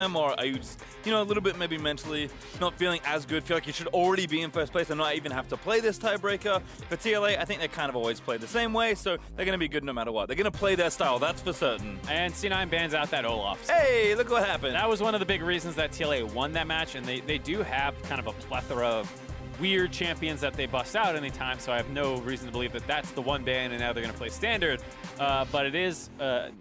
or are you just, you know, a little bit maybe mentally not feeling as good, feel like you should already be in first place and not even have to play this tiebreaker? For TLA, I think they kind of always play the same way, so they're going to be good no matter what. They're going to play their style, that's for certain. And C9 bans out that Olaf. Hey, look what happened. That was one of the big reasons that TLA won that match, and they do have kind of a plethora of weird champions that they bust out anytime, so I have no reason to believe that that's the one ban and now they're going to play standard. But it is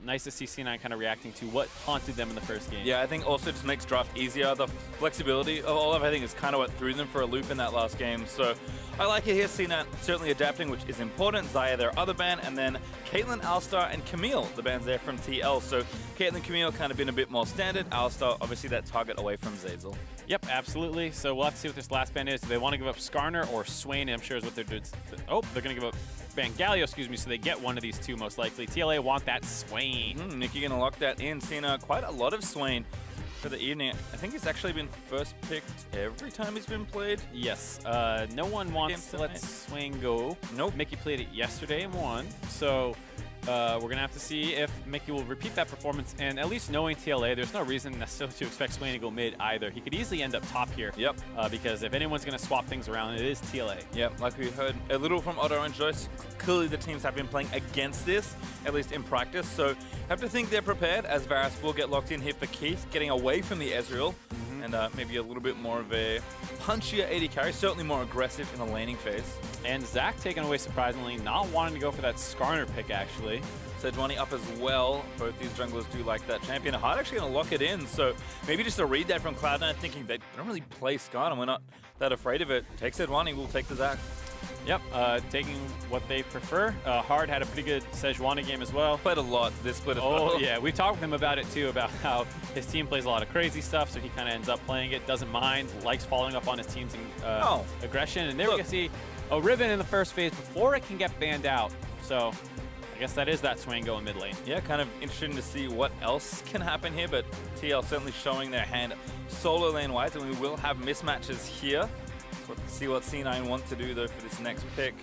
nice to see C9 kind of reacting to what haunted them in the first game. Yeah, I think also just makes draft easier. The flexibility of Olaf, I think, is kind of what threw them for a loop in that last game. So I like it here. C9 certainly adapting, which is important. Xayah, their other ban, and then Caitlyn, Alistar, and Camille, the bans there from TL. So Caitlyn, Camille kind of been a bit more standard. Alistar, obviously that target away from Zeyzal. Yep, absolutely. So we'll have to see what this last ban is. Do they want to give up Skarner or Swain? I'm sure is what they're doing. Oh, they're going to give up Bangalio, excuse me, so they get one of these two most likely. TLA want that Swain. Nikki going to lock that in. Seeing quite a lot of Swain for the evening. I think he's actually been first picked every time he's been played. Yes. No one wants to let Swain go. Nope. Mickey played it yesterday and won. So we're going to have to see if Mickey will repeat that performance. And at least knowing TLA, there's no reason necessarily to expect Swain to go mid either. He could easily end up top here. Yep. Because if anyone's going to swap things around, it is TLA. Yep, like we heard a little from Otto and Joyce, clearly the teams have been playing against this, at least in practice. So have to think they're prepared, as Varus will get locked in here for Keith, getting away from the Ezreal. And maybe a little bit more of a punchier AD carry, certainly more aggressive in the laning phase. And Zach taken away surprisingly, not wanting to go for that Skarner pick actually. Sejuani up as well. Both these junglers do like that champion. Hard actually going to lock it in, so maybe just a read there from Cloud9 thinking they don't really play Skarner. We're not that afraid of it. Take Sejuani, we'll take the Zach. Yep, taking what they prefer. Hard had a pretty good Sejuani game as well. Played a lot this split as well. Oh yeah, we talked with him about it too, about how his team plays a lot of crazy stuff, so he kind of ends up playing it, doesn't mind, likes following up on his team's aggression. And there we can see a Riven in the first phase before it can get banned out. So I guess that is that Swain going mid lane. Yeah, kind of interesting to see what else can happen here, but TL certainly showing their hand solo lane wise, and we will have mismatches here. Let's see what C9 want to do though for this next pick.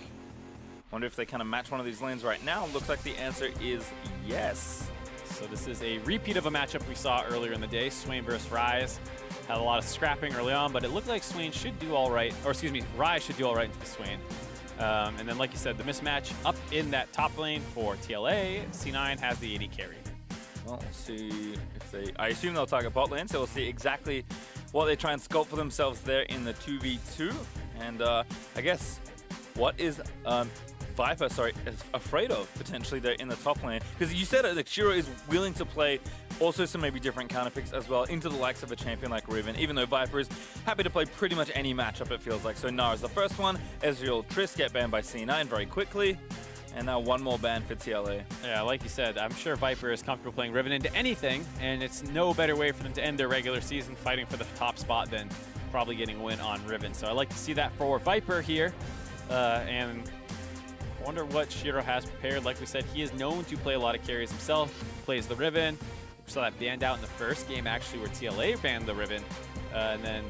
Wonder if they kind of match one of these lanes right now. Looks like the answer is yes. So this is a repeat of a matchup we saw earlier in the day. Swain versus Ryze. Had a lot of scrapping early on, but it looked like Swain should do all right, or excuse me, Ryze should do all right into the Swain. And then like you said, the mismatch up in that top lane for TLA. C9 has the AD carry. Well, we'll see if they, I assume they'll target bot lane, so we'll see exactly what they try and sculpt for themselves there in the 2v2. And I guess what is Viper, is afraid of potentially there in the top lane? Because you said that Shiro is willing to play also some maybe different counter picks as well into the likes of a champion like Riven, even though Viper is happy to play pretty much any matchup it feels like. So Nara's the first one, Ezreal, Triss get banned by C9 very quickly. And now one more ban for TLA. Yeah, like you said, I'm sure Viper is comfortable playing Riven into anything, and it's no better way for them to end their regular season fighting for the top spot than probably getting a win on Riven. So I like to see that for Viper here. And I wonder what Shiro has prepared. Like we said, he is known to play a lot of carries himself, plays the Riven. We saw that banned out in the first game actually where TLA banned the Riven. And then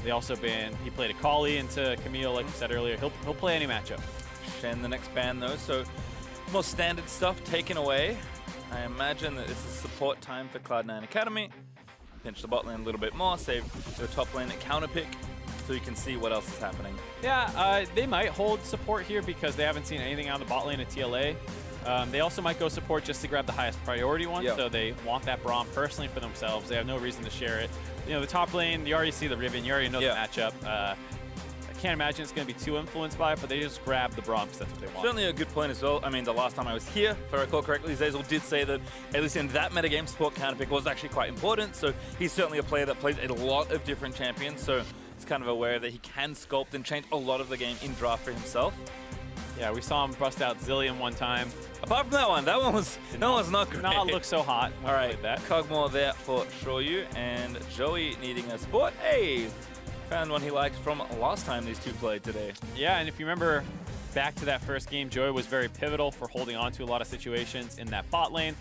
they also banned, he played Akali into Camille, like we said earlier. He'll play any matchup. Shen the next ban though, so more standard stuff taken away. I imagine that this is support time for Cloud9 Academy. Pinch the bot lane a little bit more, save the top lane at counter pick, so you can see what else is happening. Yeah, they might hold support here because they haven't seen anything out of the bot lane at TLA. They also might go support just to grab the highest priority one, so they want that Braum personally for themselves. They have no reason to share it. You know, the top lane, you already see the Riven, you already know the matchup. I can't imagine it's going to be too influenced by it, but they just grab the Braum because that's what they want. Certainly a good point as well. I mean, the last time I was here, if I recall correctly, Zeyzal did say that, at least in that metagame, support counter pick was actually quite important. So he's certainly a player that plays a lot of different champions. So he's kind of aware that he can sculpt and change a lot of the game in draft for himself. Yeah, we saw him bust out Zillion one time. Apart from that one was not great. Not look so hot. All right, Cogmore there for Shoryu, and Joey needing a support. Hey! Found one he liked from last time these two played today. Yeah, and if you remember back to that first game, Joey was very pivotal for holding on to a lot of situations in that bot lane.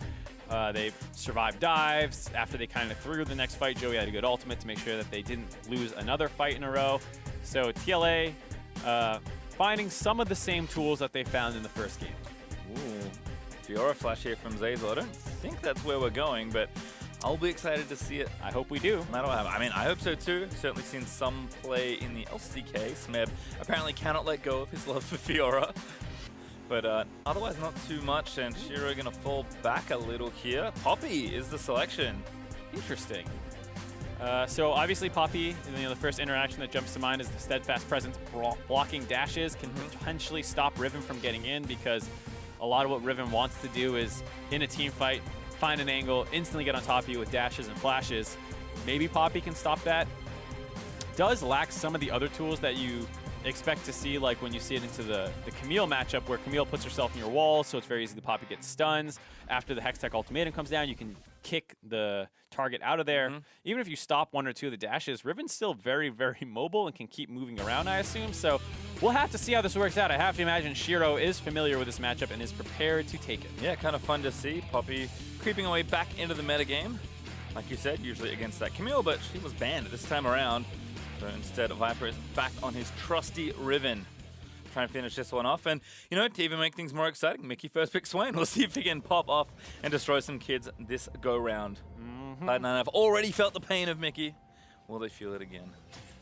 They survived dives. After they kind of threw the next fight, Joey had a good ultimate to make sure that they didn't lose another fight in a row. So TLA finding some of the same tools that they found in the first game. Ooh, Fiora flash here from Zeyzal. I don't think that's where we're going, but I'll be excited to see it. I hope we do. No matter what happens. I mean, I hope so too. Certainly seen some play in the LCK. Smeb apparently cannot let go of his love for Fiora. But otherwise not too much, and Shiro going to fall back a little here. Poppy is the selection. Interesting. So obviously Poppy, the first interaction that jumps to mind is the steadfast presence. Blocking dashes can potentially stop Riven from getting in, because a lot of what Riven wants to do is, in a team fight, find an angle, instantly get on top of you with dashes and flashes. Maybe Poppy can stop that. Does lack some of the other tools that you expect to see, like when you see it into the Camille matchup, where Camille puts herself in your wall, so it's very easy to Poppy get stuns. After the Hextech ultimatum comes down, you can kick the target out of there. Even if you stop one or two of the dashes, Riven's still very, very mobile and can keep moving around, I assume. So we'll have to see how this works out. I have to imagine Shiro is familiar with this matchup and is prepared to take it. Yeah, kind of fun to see. Poppy creeping away back into the metagame. Like you said, usually against that Camille, but she was banned this time around. So instead, Viper is back on his trusty Riven. Try and finish this one off. And, you know, to even make things more exciting, Mickey first pick Swain. We'll see if he can pop off and destroy some kids this go-round. Cloud9 have already felt the pain of Mickey. Will they feel it again?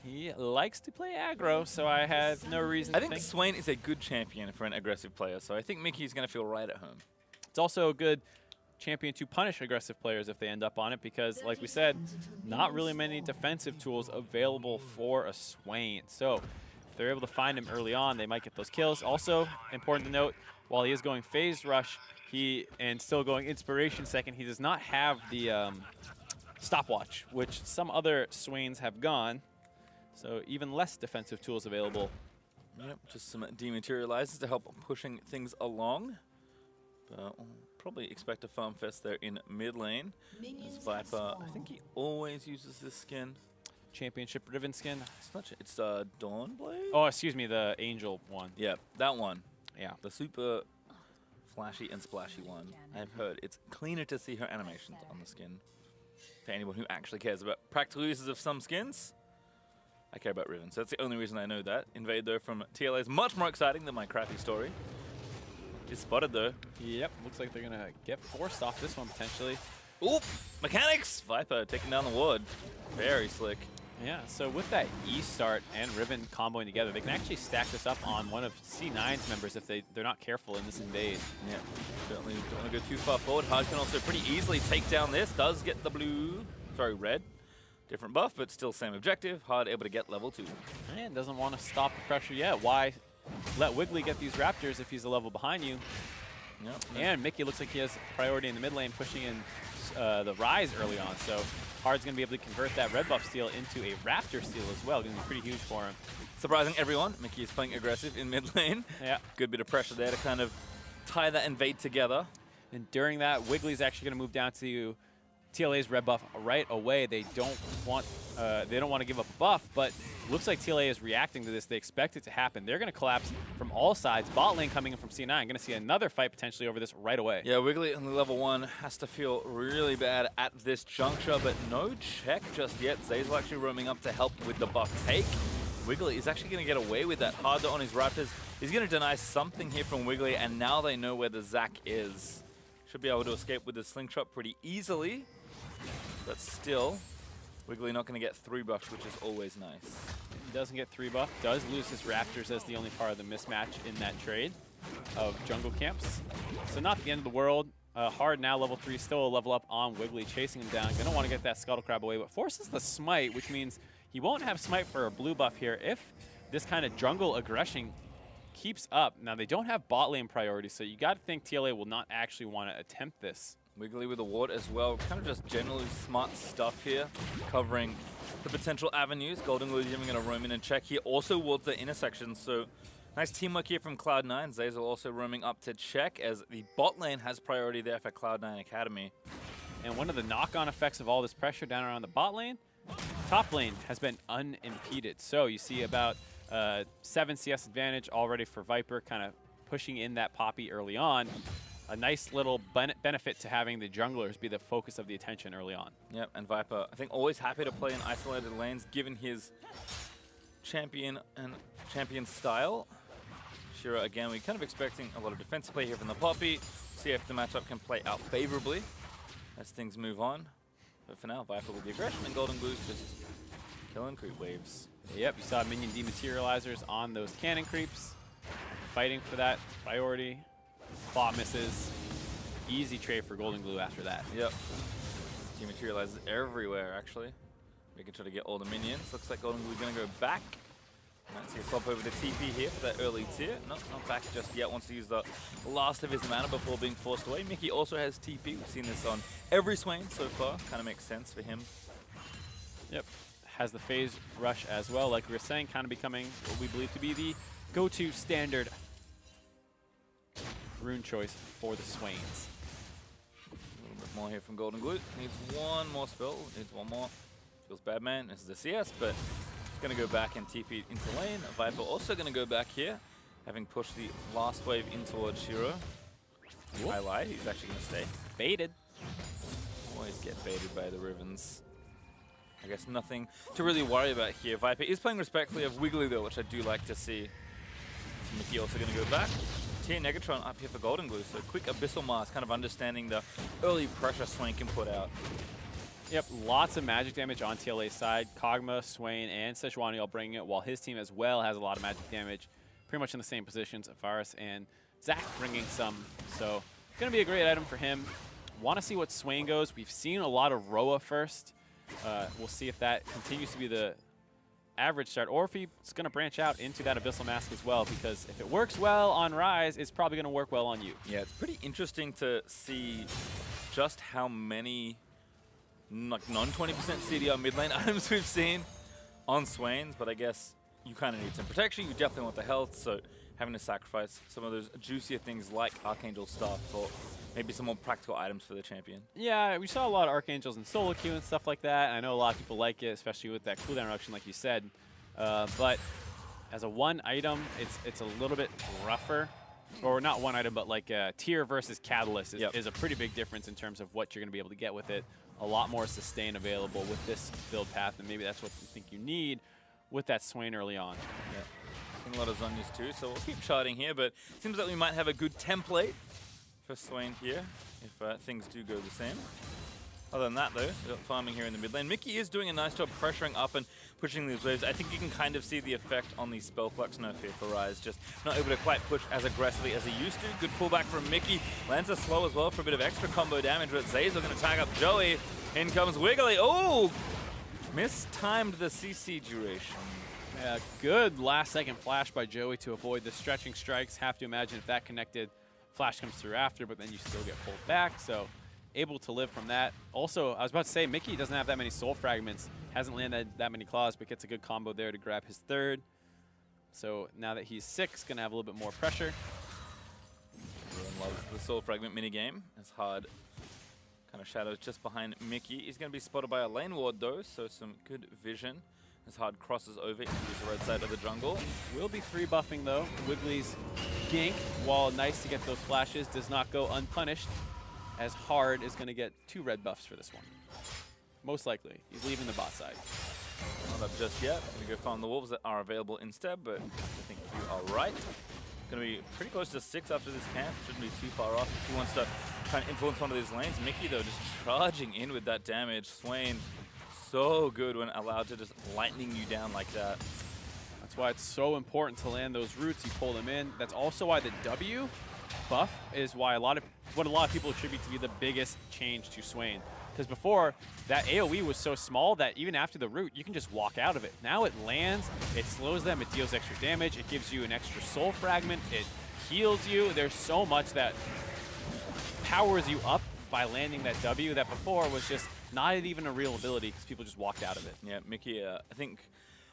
He likes to play aggro, so I have no reason to think. Swain is a good champion for an aggressive player, so I think Mickey's going to feel right at home. It's also a good champion to punish aggressive players if they end up on it, because, like we said, not really many defensive tools available for a Swain. So if they're able to find him early on, they might get those kills. Also, important to note, while he is going phased rush, and still going inspiration second, he does not have the stopwatch, which some other Swains have gone. So even less defensive tools available. Yep, just some dematerializers to help pushing things along. We'll probably expect a farm fest there in mid lane. As Viper, I think he always uses this skin. Championship Riven skin. It's Dawnblade? Oh, excuse me, the Angel one. Yeah, that one. Yeah. The super flashy and splashy one. I've heard it's cleaner to see her animations on the skin. For anyone who actually cares about practical uses of some skins, I care about Riven, so that's the only reason I know that. Invade, though, from TLA is much more exciting than my crappy story. Is spotted, though. Yep, looks like they're going to get forced off this one, potentially. Oop! Mechanics! Viper taking down the ward. Very slick. Yeah, so with that E start and Riven comboing together, they can actually stack this up on one of C9's members if they're not careful in this invade. Yeah, certainly don't want to go too far forward. Hard can also pretty easily take down this. Does get the red. Different buff, but still same objective. Hard able to get level 2. And doesn't want to stop the pressure yet. Why let Wiggly get these Raptors if he's a level behind you? Yep. And Mickey looks like he has priority in the mid lane, pushing in the Rise early on. So Hard's going to be able to convert that red buff steal into a Raptor steal as well. Going to be pretty huge for him. Surprising everyone, Mickey is playing aggressive in mid lane. Yeah. Good bit of pressure there to kind of tie that invade together. And during that, Wiggly's actually going to move down to TLA's red buff right away. They don't want to give up a buff, but looks like TLA is reacting to this. They expect it to happen. They're going to collapse from all sides. Bot lane coming in from C9. Going to see another fight potentially over this right away. Yeah, Wiggly on the level 1 has to feel really bad at this juncture, but no check just yet. Zazel actually roaming up to help with the buff take. Wiggly is actually going to get away with that. Hard on his Raptors. He's going to deny something here from Wiggly, and now they know where the Zac is. Should be able to escape with the slingshot pretty easily. But still, Wiggly not going to get 3 buffs, which is always nice. He doesn't get 3 buff, does lose his Raptors as the only part of the mismatch in that trade of jungle camps. So not the end of the world. Hard now, level 3, still a level up on Wiggly, chasing him down. Gonna want to get that Scuttle Crab away, but forces the smite, which means he won't have smite for a blue buff here if this kind of jungle aggression keeps up. Now, they don't have bot lane priority, so you got to think TLA will not actually want to attempt this. Wiggly with a ward as well. Kind of just generally smart stuff here, covering the potential avenues. Golden Illusion going to roam in and check here. Also wards the intersection, so nice teamwork here from Cloud9. Zazel also roaming up to check as the bot lane has priority there for Cloud9 Academy. And one of the knock-on effects of all this pressure down around the bot lane, top lane has been unimpeded. So you see about 7 CS advantage already for Viper, kind of pushing in that Poppy early on. A nice little benefit to having the junglers be the focus of the attention early on. Yep, and Viper, I think, always happy to play in isolated lanes, given his champion style. Shiro, again, we're kind of expecting a lot of defensive play here from the Poppy. See if the matchup can play out favorably as things move on. But for now, Viper with the aggression, and Golden Glue's just killing creep waves. Yep, you saw minion dematerializers on those cannon creeps. Fighting for that priority. Claw misses. Easy trade for Golden Glue after that. Yep. Dematerializes everywhere, actually. Making sure to get all the minions. Looks like Golden Glue going to go back. Might see a swap over to TP here for that early tier. Not back just yet. Wants to use the last of his mana before being forced away. Mickey also has TP. We've seen this on every Swain so far. Kind of makes sense for him. Yep. Has the phase rush as well. Like we were saying, kind of becoming what we believe to be the go-to standard rune choice for the Swains. A little bit more here from Golden Glue. Needs one more spell. Needs one more. Feels bad, man. This is a CS, but it's going to go back and TP into lane. Viper also going to go back here, having pushed the last wave in towards Shiro. I lied. He's actually going to stay. Baited. Always get baited by the Rivens. I guess nothing to really worry about here. Viper is playing respectfully of Wiggly though, which I do like to see. So Mickey also going to go back. Tier Negatron up here for Golden Glue, so quick Abyssal Mask, kind of understanding the early pressure Swain can put out. Yep, lots of magic damage on TLA's side. Kog'Maw, Swain, and Sejuani all bringing it, while his team as well has a lot of magic damage. Pretty much in the same positions. Varus and Zach bringing some, so going to be a great item for him. Want to see what Swain goes. We've seen a lot of Roa first. We'll see if that continues to be the average start, or if he's going to branch out into that Abyssal Mask as well, because if it works well on Ryze, it's probably going to work well on you. Yeah, it's pretty interesting to see just how many like non-20% CDR mid lane items we've seen on Swains, but I guess you kind of need some protection. You definitely want the health, so having to sacrifice some of those juicier things like Archangel stuff for maybe some more practical items for the champion. Yeah, we saw a lot of Archangels in solo queue and stuff like that. I know a lot of people like it, especially with that cooldown reduction like you said. But as a one item, it's a little bit rougher. Or not one item, but like tier versus Catalyst is a pretty big difference in terms of what you're going to be able to get with it. A lot more sustain available with this build path, and maybe that's what you think you need with that Swain early on. Yeah. A lot of Zhonya's too, so we'll keep charting here, but it seems like we might have a good template for Swain here, if things do go the same. Other than that though, we've got farming here in the mid lane. Mickey is doing a nice job pressuring up and pushing these waves. I think you can kind of see the effect on the spell flux nerf here for Ryze, just not able to quite push as aggressively as he used to. Good pullback from Mickey. Lands a slow as well for a bit of extra combo damage, but Zazel going to tag up Joey. In comes Wiggly. Oh! Mistimed the CC duration. Yeah, good last second flash by Joey to avoid the stretching strikes. Have to imagine if that connected, flash comes through after, but then you still get pulled back, so able to live from that. Also, I was about to say, Mickey doesn't have that many soul fragments, hasn't landed that many claws, but gets a good combo there to grab his third. So now that he's 6, gonna have a little bit more pressure. Everyone loves the soul fragment minigame. It's hard. Kind of shadows just behind Mickey. He's going to be spotted by a lane ward though, so some good vision as Hard crosses over into the right side of the jungle. Will be 3-buffing though. Wiggly's gank, while nice to get those flashes, does not go unpunished, as Hard is going to get 2 red buffs for this one. Most likely. He's leaving the bot side. Not up just yet. Going to go farm the wolves that are available instead, but I think you are right. Going to be pretty close to 6 after this camp. Shouldn't be too far off if he wants to try and influence one of these lanes. Mickey, though, just charging in with that damage. Swain, so good when allowed to just lightning you down like that. That's why it's so important to land those roots. You pull them in. That's also why the W buff is why what a lot of people attribute to be the biggest change to Swain. Because before, that AoE was so small that even after the root, you can just walk out of it. Now it lands, it slows them, it deals extra damage, it gives you an extra soul fragment, it heals you. There's so much that powers you up by landing that W that before was just not even a real ability because people just walked out of it. Yeah, Mickey, I think,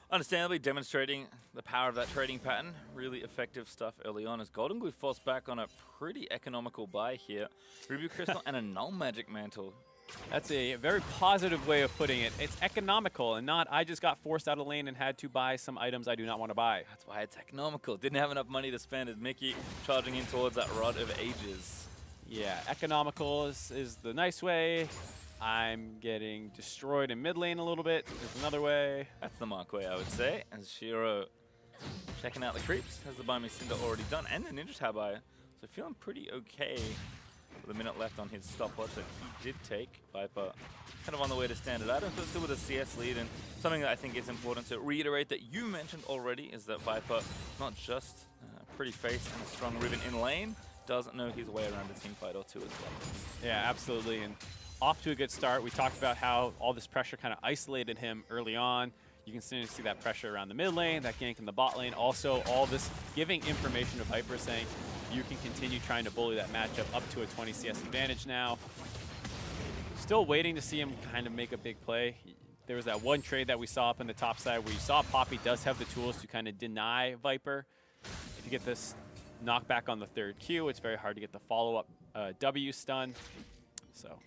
understandably demonstrating the power of that trading pattern. Really effective stuff early on as Golden Glue forced back on a pretty economical buy here. Ruby Crystal and a Null Magic Mantle. That's a very positive way of putting it. It's economical and not I just got forced out of lane and had to buy some items I do not want to buy. That's why it's economical. Didn't have enough money to spend as Mickey charging in towards that Rod of Ages. Yeah, economical is the nice way. I'm getting destroyed in mid lane a little bit. There's another way. That's the Mark way, I would say. As Shiro checking out the creeps. Has the Buy Me Cinder already done. And the Ninja Tabi. So feeling pretty okay the minute left on his stopwatch that he did take. Viper kind of on the way to standard items, but still with a CS lead. And something that I think is important to reiterate that you mentioned already is that Viper, not just a pretty face and a strong Riven in lane, doesn't know his way around a team fight or two as well. Yeah, absolutely. And off to a good start. We talked about how all this pressure kind of isolated him early on. You can continue to see that pressure around the mid lane, that gank in the bot lane. Also, all this giving information to Viper saying you can continue trying to bully that matchup up to a 20 CS advantage now. Still waiting to see him kind of make a big play. There was that one trade that we saw up in the top side where you saw Poppy does have the tools to kind of deny Viper. If you get this knockback on the third Q, it's very hard to get the follow-up W stun. So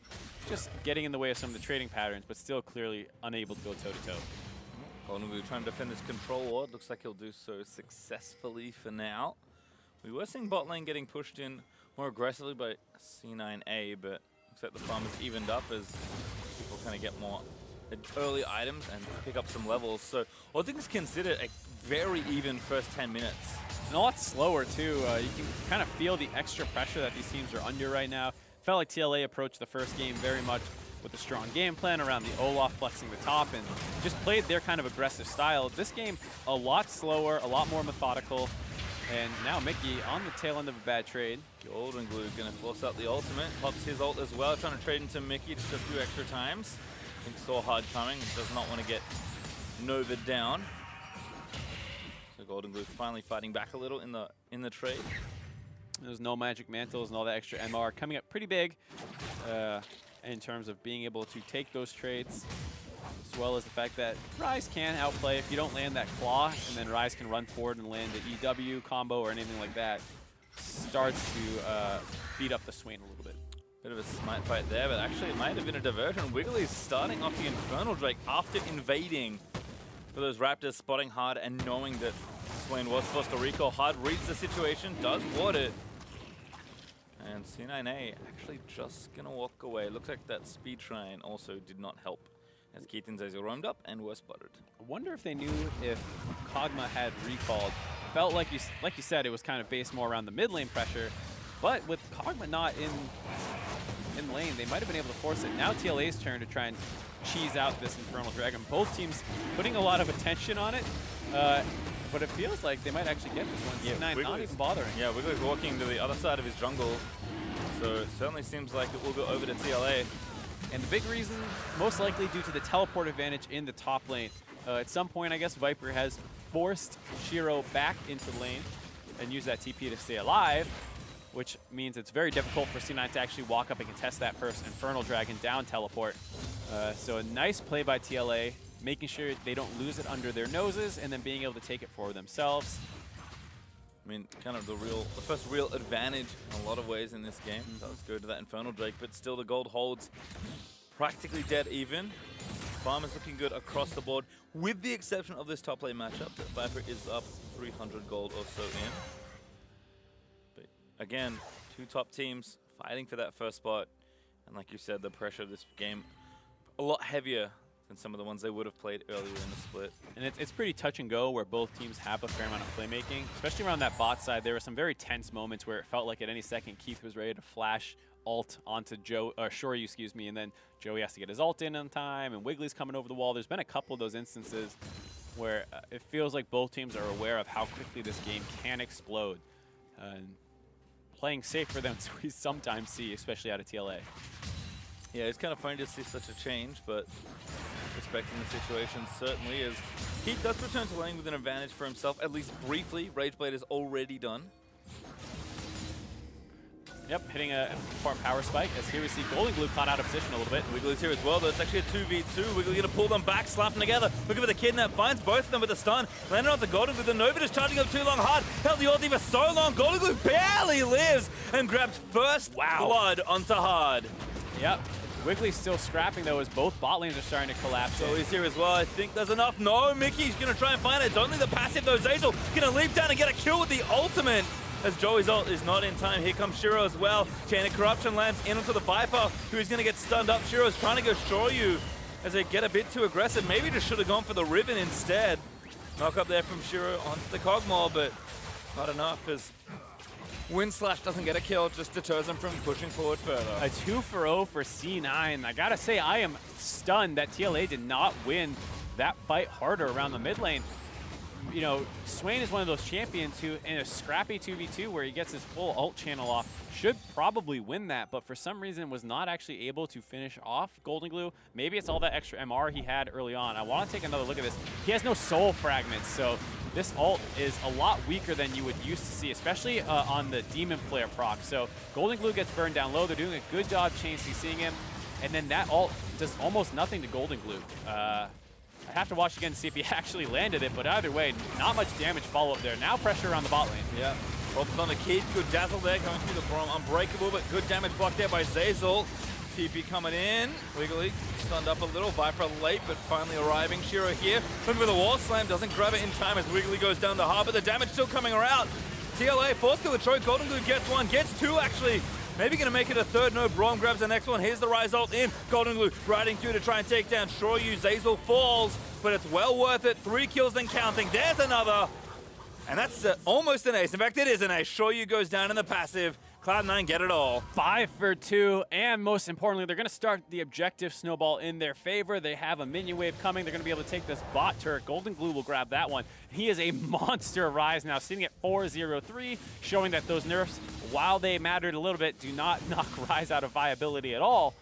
just getting in the way of some of the trading patterns, but still clearly unable to go toe-to-toe. Goldenblue trying to defend this control ward. Looks like he'll do so successfully for now. We were seeing bot lane getting pushed in more aggressively by C9A, but looks like the farm has evened up as people kind of get more early items and pick up some levels. So all things considered, a very even first 10 minutes. And a lot slower too. You can kind of feel the extra pressure that these teams are under right now. Felt like TLA approached the first game very much with a strong game plan around the Olaf flexing the top and just played their kind of aggressive style. This game, a lot slower, a lot more methodical. And now Mickey on the tail end of a bad trade. Goldenblue going to force out the ultimate. Pops his ult as well, trying to trade into Mickey just a few extra times. I think saw hard coming, does not want to get Nova'd down. So Goldenblue finally fighting back a little in the trade. There's no magic mantles and all that extra MR coming up pretty big in terms of being able to take those trades, as well as the fact that Ryze can outplay if you don't land that claw, and then Ryze can run forward and land the EW combo or anything like that. Starts to beat up the Swain a little bit. Bit of a smite fight there, but actually it might have been a diversion. Wiggly's starting off the Infernal Drake after invading for those Raptors, spotting hard and knowing that Swain was supposed to recall. Hard reads the situation, does ward it. And C9A actually just gonna walk away. Looks like that speed train also did not help as Keith and Zazel roamed up and were spotted. I wonder if they knew if Kog'Maw had recalled. Felt like you said, it was kind of based more around the mid lane pressure, but with Kog'Maw not in lane, they might have been able to force it. Now TLA's turn to try and cheese out this Infernal Dragon. Both teams putting a lot of attention on it, but it feels like they might actually get this one. Yeah, C9 not even bothering. Yeah, Wiggly's walking to the other side of his jungle, so it certainly seems like it will go over to TLA. And the big reason, most likely due to the teleport advantage in the top lane. At some point, I guess, Viper has forced Shiro back into lane and used that TP to stay alive, which means it's very difficult for C9 to actually walk up and contest that first Infernal Dragon down teleport. So a nice play by TLA, making sure they don't lose it under their noses and then being able to take it for themselves. I mean, kind of the first real advantage in a lot of ways in this game. Does go to that Infernal Drake, but still the gold holds practically dead even. Farm is looking good across the board, with the exception of this top lane matchup. Viper is up 300 gold or so in. But again, two top teams fighting for that first spot. And like you said, the pressure of this game a lot heavier than some of the ones they would have played earlier in the split. And it's pretty touch and go where both teams have a fair amount of playmaking, especially around that bot side. There were some very tense moments where it felt like at any second Keith was ready to flash ult onto Shoryu, excuse me, and then Joey has to get his ult in on time, and Wiggly's coming over the wall. There's been a couple of those instances where it feels like both teams are aware of how quickly this game can explode. And playing safe for them we sometimes see, especially out of TLA. Yeah, it's kind of funny to see such a change, but respecting the situation certainly is. Keith does return to lane with an advantage for himself, at least briefly. Rageblade is already done. Yep, hitting a important power spike, as here we see Goldenblue caught out of position a little bit. Wiggly's here as well, though. It's actually a 2v2. Wiggly gonna pull them back, slap them together. Looking for the kidnap, finds both of them with a stun. Landed onto Goldenblue, the Nova just charging up too long hard. Held the ulti for so long. Goldenblue barely lives and grabbed first blood onto hard. Yep. Wiggly's still scrapping, though, as both bot lanes are starting to collapse. So he's here as well. I think there's enough. No, Mickey's going to try and find it. It's only the passive, though. Zazel going to leap down and get a kill with the ultimate. As Joey's ult is not in time. Here comes Shiro as well. Chain of Corruption lands in onto the Viper, who's going to get stunned up. Shiro's trying to go Shoryu as they get a bit too aggressive. Maybe just should have gone for the Riven instead. Knock up there from Shiro onto the Kog'Maw, but not enough as Windslash doesn't get a kill, just deters him from pushing forward further. A 2 for 0 for C9. I gotta say, I am stunned that TLA did not win that fight harder around the mid lane. You know, Swain is one of those champions who, in a scrappy 2v2 where he gets his full ult channel off, should probably win that, but for some reason was not actually able to finish off Golden Glue. Maybe it's all that extra MR he had early on. I want to take another look at this. He has no soul fragments, so this ult is a lot weaker than you would used to see, especially on the Demon Flare proc. So Golden Glue gets burned down low. They're doing a good job chain CCing him, and then that ult does almost nothing to Golden Glue. I have to watch again to see if he actually landed it, but either way, not much damage follow-up there. Now pressure around the bot lane. Yeah. Focus on the Keith. Good dazzle there, going through the Brom. Unbreakable, but good damage blocked there by Zeyzal. TP coming in. Wiggly stunned up a little. Viper late, but finally arriving. Shiro here. Looking for the wall slam. Doesn't grab it in time as Wiggly goes down the harbor. The damage still coming around. TLA forced to a choke. Golden Glue gets one. Gets two, actually. Maybe going to make it a third. No, Brom grabs the next one. Here's the rise ult in. Golden Glue riding through to try and take down Shoryu. Zeyzal falls, but it's well worth it. 3 kills and counting. There's another. And that's almost an ace. In fact, it is an ace. Shoryu goes down in the passive. Cloud9 get it all. 5 for 2, and most importantly, they're going to start the objective snowball in their favor. They have a minion wave coming. They're going to be able to take this bot turret. Golden Glue will grab that one. He is a monster rise now, sitting at 4-0-3, showing that those nerfs, while they mattered a little bit, do not knock Rise out of viability at all.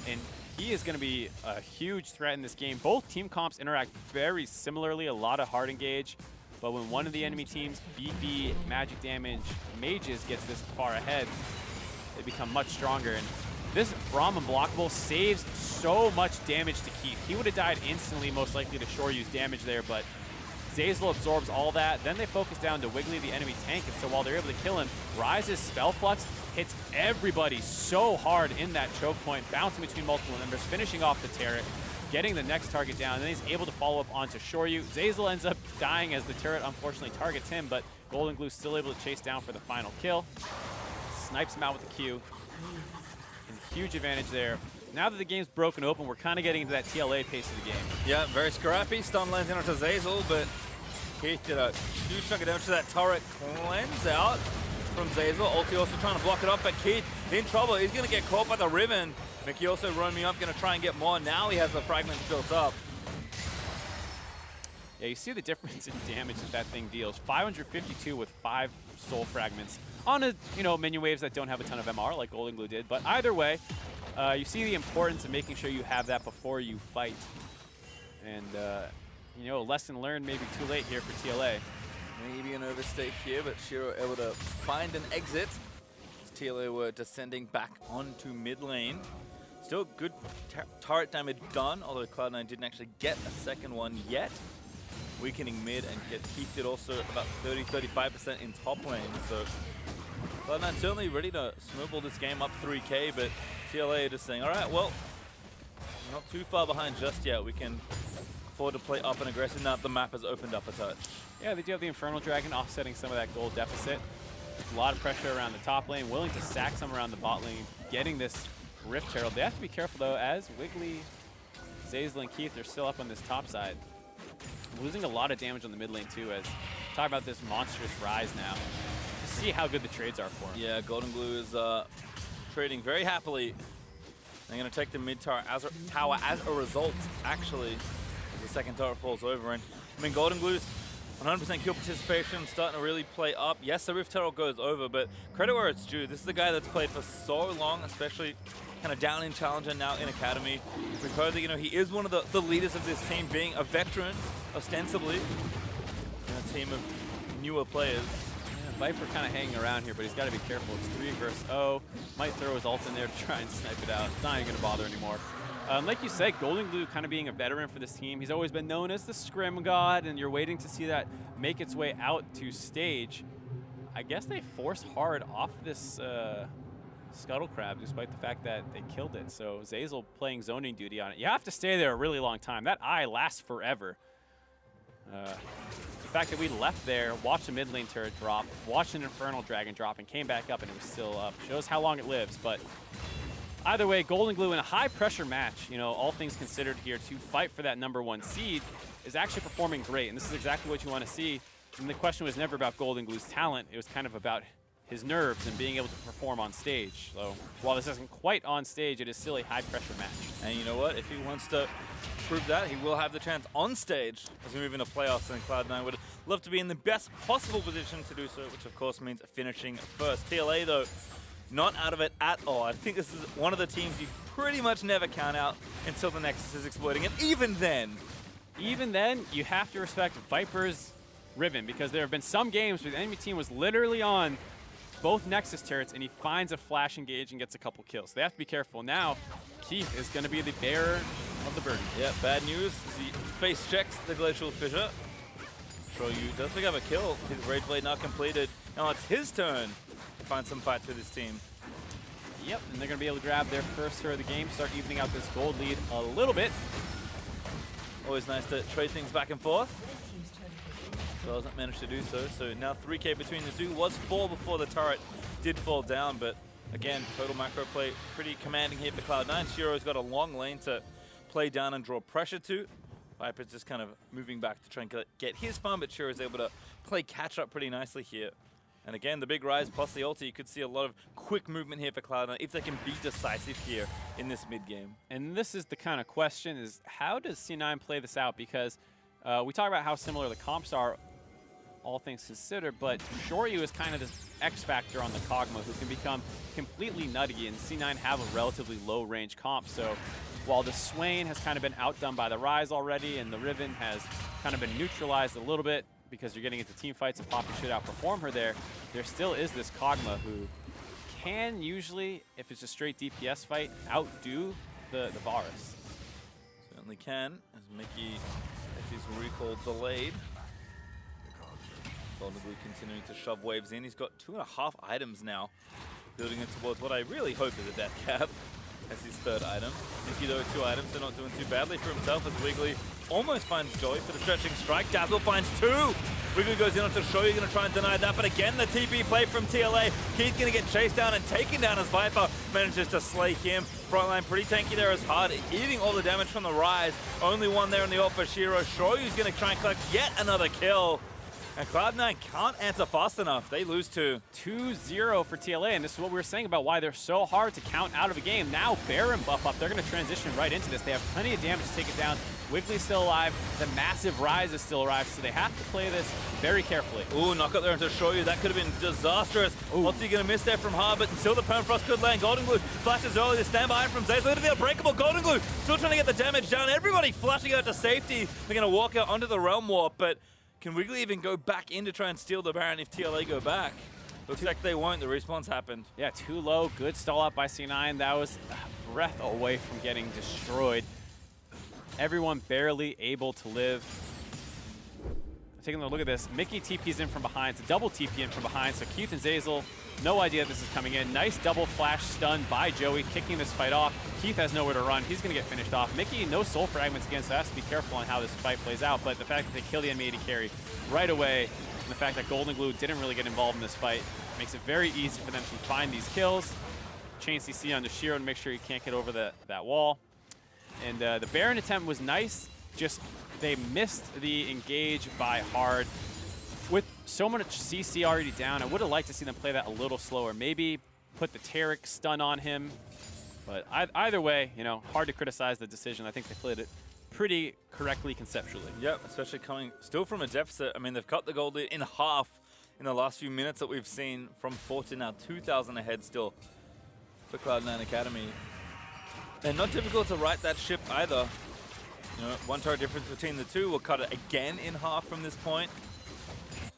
And he is going to be a huge threat in this game. Both team comps interact very similarly, a lot of hard engage. But when one of the enemy team's beefy magic damage mages gets this far ahead, they become much stronger. And this Braum Unblockable saves so much damage to Keith. He would have died instantly, most likely to Shoryu's damage there, but Zeyzal absorbs all that. Then they focus down to Wiggly, the enemy tank, and so while they're able to kill him, Rise's Spell Flux hits everybody so hard in that choke point, bouncing between multiple members, finishing off the turret, getting the next target down, and then he's able to follow up onto Shoryu. Zeyzal ends up dying as the turret unfortunately targets him, but Golden Glue's still able to chase down for the final kill. Snipes him out with the Q. And huge advantage there. Now that the game's broken open, we're kind of getting into that TLA pace of the game. Yeah, very scrappy. Stun lands in onto Zeyzal, but Keith did a huge chunk of damage to that turret. Cleanse out from Zeyzal. Ulti also trying to block it up, but Keith in trouble. He's going to get caught by the Riven. Mickey also roaming up, going to try and get more. Now he has the fragments built up. Yeah, you see the difference in damage that thing deals. 552 with 5 soul fragments on a, minion waves that don't have a ton of MR like Golden Glue did. But either way, you see the importance of making sure you have that before you fight. And, lesson learned maybe too late here for TLA. Maybe an overstay here, but Shiro able to find an exit. TLA were descending back onto mid lane. Still good turret damage done, although Cloud9 didn't actually get a second one yet. Weakening mid, and Keith did also about 30-35% in top lane. So Cloud9 certainly ready to snowball this game up 3K, but TLA just saying, all right, well, we're not too far behind just yet. We can afford to play up and aggressive now that the map has opened up a touch. Yeah, they do have the Infernal Dragon offsetting some of that gold deficit. A lot of pressure around the top lane, willing to sack some around the bot lane, getting this Rift Herald. They have to be careful though, as Wiggly, Zeyzal, and Keith are still up on this top side. Losing a lot of damage on the mid lane too, as talk about this monstrous rise now. To see how good the trades are for him. Yeah, Golden Glue is trading very happily. They're going to take the mid tower as a result, actually, as the second tower falls over. And I mean, Golden Glue's 100% kill participation, starting to really play up. Yes, the Rift Herald goes over, but credit where it's due. This is the guy that's played for so long, especially kind of down in Challenger, now in Academy. We've heard that, he is one of the leaders of this team, being a veteran, ostensibly, in a team of newer players. Yeah, Viper kind of hanging around here, but he's got to be careful. It's 3 versus 0. Might throw his ult in there to try and snipe it out. It's not even going to bother anymore. Like you said, Golden Glue kind of being a veteran for this team. He's always been known as the Scrim God, and you're waiting to see that make its way out to stage. I guess they forced hard off this Scuttle Crab, despite the fact that they killed it. So Zeyzal playing zoning duty on it. You have to stay there a really long time. That eye lasts forever. The fact that we left there, watched the mid lane turret drop, watched an Infernal Dragon drop, and came back up and it was still up, shows how long it lives. But either way, Golden Glue in a high-pressure match, all things considered here, to fight for that #1 seed is actually performing great. And this is exactly what you want to see. And the question was never about Golden Glue's talent. It was kind of about his nerves and being able to perform on stage. So while this isn't quite on stage, it is still a high-pressure match. And you know what? If he wants to prove that, he will have the chance on stage as we move into playoffs, and Cloud9 would love to be in the best possible position to do so, which of course means finishing first. TLA, though, not out of it at all. I think this is one of the teams you pretty much never count out until the Nexus is exploding, and even then, you have to respect Viper's Riven, because there have been some games where the enemy team was literally on both Nexus turrets, and he finds a flash engage and gets a couple kills. They have to be careful. Now, Keith is going to be the bearer of the burden. Yeah, bad news. He face checks the Glacial Fissure. Shoyu does pick up a kill. His Rage Blade not completed. Now it's his turn to find some fights with his team. Yep, and they're going to be able to grab their first turret of the game, start evening out this gold lead a little bit. Always nice to trade things back and forth. Doesn't manage to do so. So now 3K between the two. Was 4 before the turret did fall down, but again, total macro play pretty commanding here for Cloud9. Shiro's got a long lane to play down and draw pressure to. Viper's just kind of moving back to try and get his farm, but Shiro's able to play catch up pretty nicely here. And again, the big rise plus the ulti, you could see a lot of quick movement here for Cloud9 if they can be decisive here in this mid game. And this is the kind of question, is how does C9 play this out? Because we talk about how similar the comps are, all things considered, but Shoryu is kind of this X factor on the Kog'Maw who can become completely nutty, and C9 have a relatively low range comp. So while the Swain has kind of been outdone by the Ryze already, and the Riven has kind of been neutralized a little bit because you're getting into team fights and Poppy should outperform her there still is this Kog'Maw who can usually, if it's a straight DPS fight, outdo the Varus. Certainly can, as Mickey, if his recall delayed. Golden Glue continuing to shove waves in. He's got 2.5 items now, building it towards what I really hope is a death cap as his third item. Mickey, though, 2 items, so not doing too badly for himself as Wiggly almost finds Joy for the stretching strike. Dazzle finds 2. Wiggly goes in onto Shoyu, going to try and deny that, but again, the TP play from TLA. He's going to get chased down and taken down as Viper manages to slay him. Frontline pretty tanky there as Hard, eating all the damage from the Ryze. Only one there in the ult for Shiro. Shoyu's going to try and collect yet another kill. And Cloud9 can't answer fast enough. They lose 2. 2-0 for TLA, and this is what we were saying about why they're so hard to count out of a game. Now Baron buff up. They're going to transition right into this. They have plenty of damage to take it down. Wiggly's still alive. The massive Ryze is still alive, so they have to play this very carefully. Ooh, knock up there into Shoyu. That could have been disastrous. What's he going to miss there from Hard, but still the Permafrost could land. Golden Glue flashes early to stand behind from Zay. So it'll be unbreakable. Golden Glue still trying to get the damage down. Everybody flashing out to safety. They're going to walk out onto the Realm Warp, but can Wiggly even go back in to try and steal the Baron if TLA go back? Looks like they won't. The respawn's happened. Yeah, too low. Good stall out by C9. That was a breath away from getting destroyed. Everyone barely able to live. Taking a look at this. Mickey TP's in from behind. It's a double TP in from behind. So Keith and Zeyzal, no idea this is coming in. Nice double flash stun by Joey, kicking this fight off. Keith has nowhere to run. He's going to get finished off. Mickey, no soul fragments again, so has to be careful on how this fight plays out. But the fact that they kill the enemy AD carry right away, and the fact that Golden Glue didn't really get involved in this fight, makes it very easy for them to find these kills. Chain CC onto Shiro to make sure he can't get over that wall. And the Baron attempt was nice, just they missed the engage by Hard. With so much CC already down, I would have liked to see them play that a little slower. Maybe put the Taric stun on him. But either way, you know, hard to criticize the decision. I think they played it pretty correctly conceptually. Yep, especially coming still from a deficit. I mean, they've cut the gold lead in half in the last few minutes that we've seen, from 4 to now 2,000 ahead still for Cloud9 Academy. And not difficult to right that ship either. You know, 1 turret difference between the two. We'll cut it again in half from this point.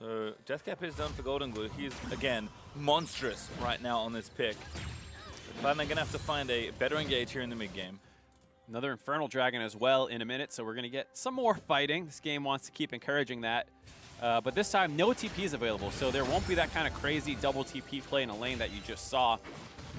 So Deathcap is done for Golden Glue. He is, again, monstrous right now on this pick. Cloud9 going to have to find a better engage here in the mid game. Another Infernal Dragon as well in a minute, so we're going to get some more fighting. This game wants to keep encouraging that. But this time, no TP is available, so there won't be that kind of crazy double TP play in a lane that you just saw.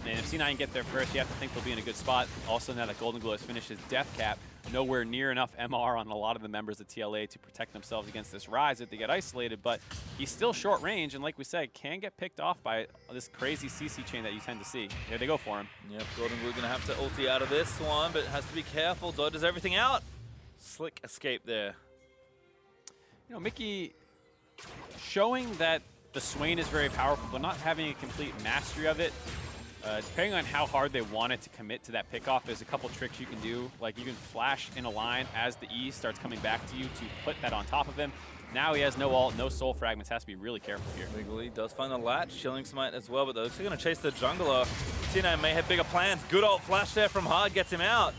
And if C9 get there first, you have to think they'll be in a good spot. Also, now that Golden Glue has finished his death cap, nowhere near enough MR on a lot of the members of TLA to protect themselves against this Ryze if they get isolated, but he's still short range, and like we said, can get picked off by this crazy CC chain that you tend to see. Here they go for him. Yep, Golden Glue going to have to ulti out of this one, but has to be careful. Dodges everything out. Slick escape there. You know, Mickey showing that The Swain is very powerful, but not having a complete mastery of it. Depending on how hard they wanted to commit to that pickoff, there's a couple tricks you can do. Like you can flash in a line as the E starts coming back to you to put that on top of him. Now he has no ult, no soul fragments, has to be really careful here. Wiggly does find the latch, Chilling Smite as well, but they're still going to chase the jungler. C9 may have bigger plans. Good ult flash there from Hard, gets him out.